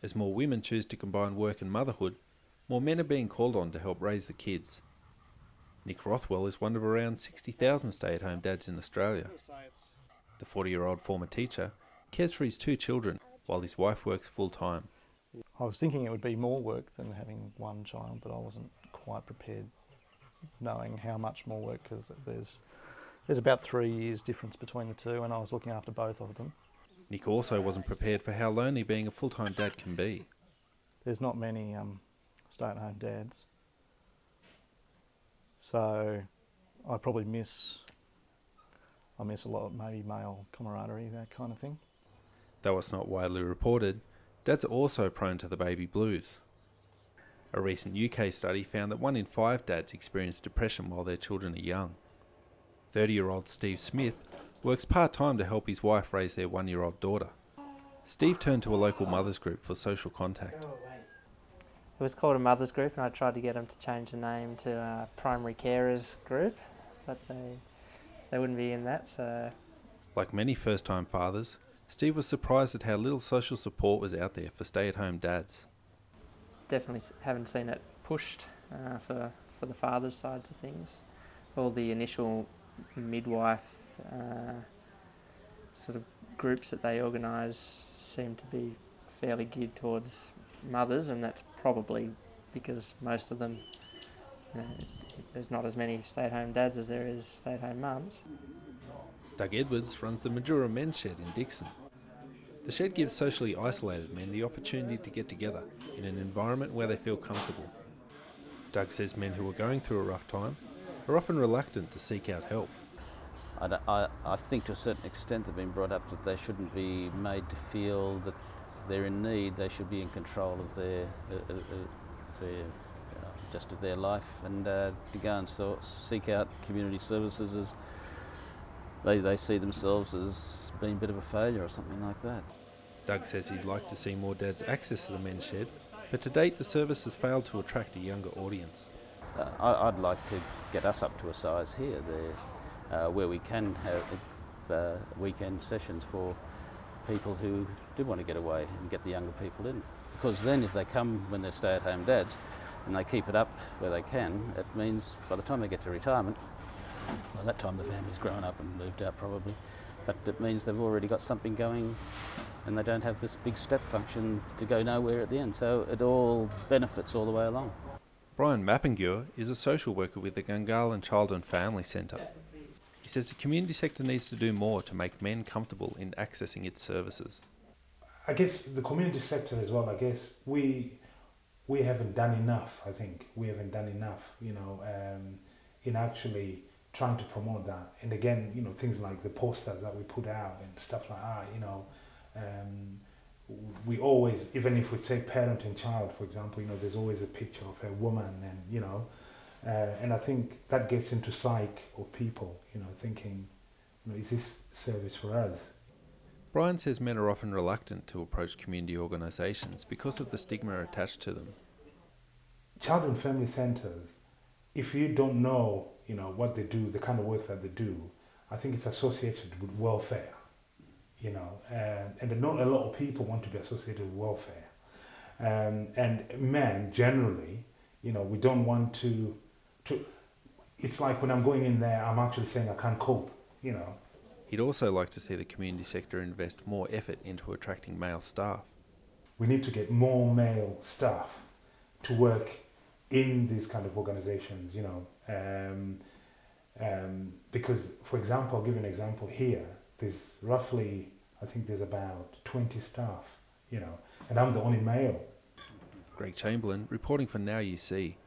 As more women choose to combine work and motherhood, more men are being called on to help raise the kids. Nick Rothwell is one of around 60,000 stay-at-home dads in Australia. The 40-year-old former teacher cares for his 2 children while his wife works full-time. I was thinking it would be more work than having one child, but I wasn't quite prepared, knowing how much more work, because there's about 3 years difference between the two, and I was looking after both of them. Nick also wasn't prepared for how lonely being a full-time dad can be. There's not many stay-at-home dads, so I probably miss a lot of maybe male camaraderie, that kind of thing. Though it's not widely reported, dads are also prone to the baby blues. A recent UK study found that 1 in 5 dads experience depression while their children are young. 30-year-old Steve Smith works part-time to help his wife raise their 1-year-old daughter. Steve turned to a local mothers group for social contact. It was called a mothers group, and I tried to get them to change the name to a primary carers group, but they wouldn't be in that. So, like many first-time fathers, Steve was surprised at how little social support was out there for stay-at-home dads. definitely haven't seen it pushed for the father's sides of things. All the initial midwife sort of groups that they organise seem to be fairly geared towards mothers, and that's probably because most of them, there's not as many stay-at-home dads as there is stay-at-home mums. Doug Edwards runs the Majura Men's Shed in Dixon. The shed gives socially isolated men the opportunity to get together in an environment where they feel comfortable. Doug says men who are going through a rough time are often reluctant to seek out help. I think to a certain extent they've been brought up that they shouldn't be made to feel that they're in need. They should be in control of their just of their life, and to go and seek out community services as they see themselves as being a bit of a failure or something like that. Doug says he'd like to see more dads access to the men's shed, but to date the service has failed to attract a younger audience. I'd like to get us up to a size here where we can have weekend sessions for people who do want to get away and get the younger people in. Because then if they come when they're stay-at-home dads and they keep it up where they can, it means by the time they get to retirement, by that time the family's grown up and moved out probably, but it means they've already got something going and they don't have this big step function to go nowhere at the end. So it all benefits all the way along. Brian Mappengur is a social worker with the Gungahlin Child and Family Centre. He says the community sector needs to do more to make men comfortable in accessing its services. I guess the community sector as well, I guess we haven't done enough, I think. We haven't done enough, in actually trying to promote that. And again, things like the posters that we put out and stuff like that, we always, even if we say parent and child, for example, there's always a picture of a woman and I think that gets into psyche of people, thinking, is this service for us? Brian says men are often reluctant to approach community organisations because of the stigma attached to them. Child and family centres, if you don't know, what they do, the kind of work that they do, I think it's associated with welfare, and not a lot of people want to be associated with welfare. And men, generally, we don't want to, it's like when I'm going in there, I'm actually saying I can't cope, He'd also like to see the community sector invest more effort into attracting male staff. We need to get more male staff to work in these kind of organisations, because, for example, I'll give you an example here. There's roughly, I think there's about 20 staff, and I'm the only male. Greg Chamberlain, reporting for NowUC.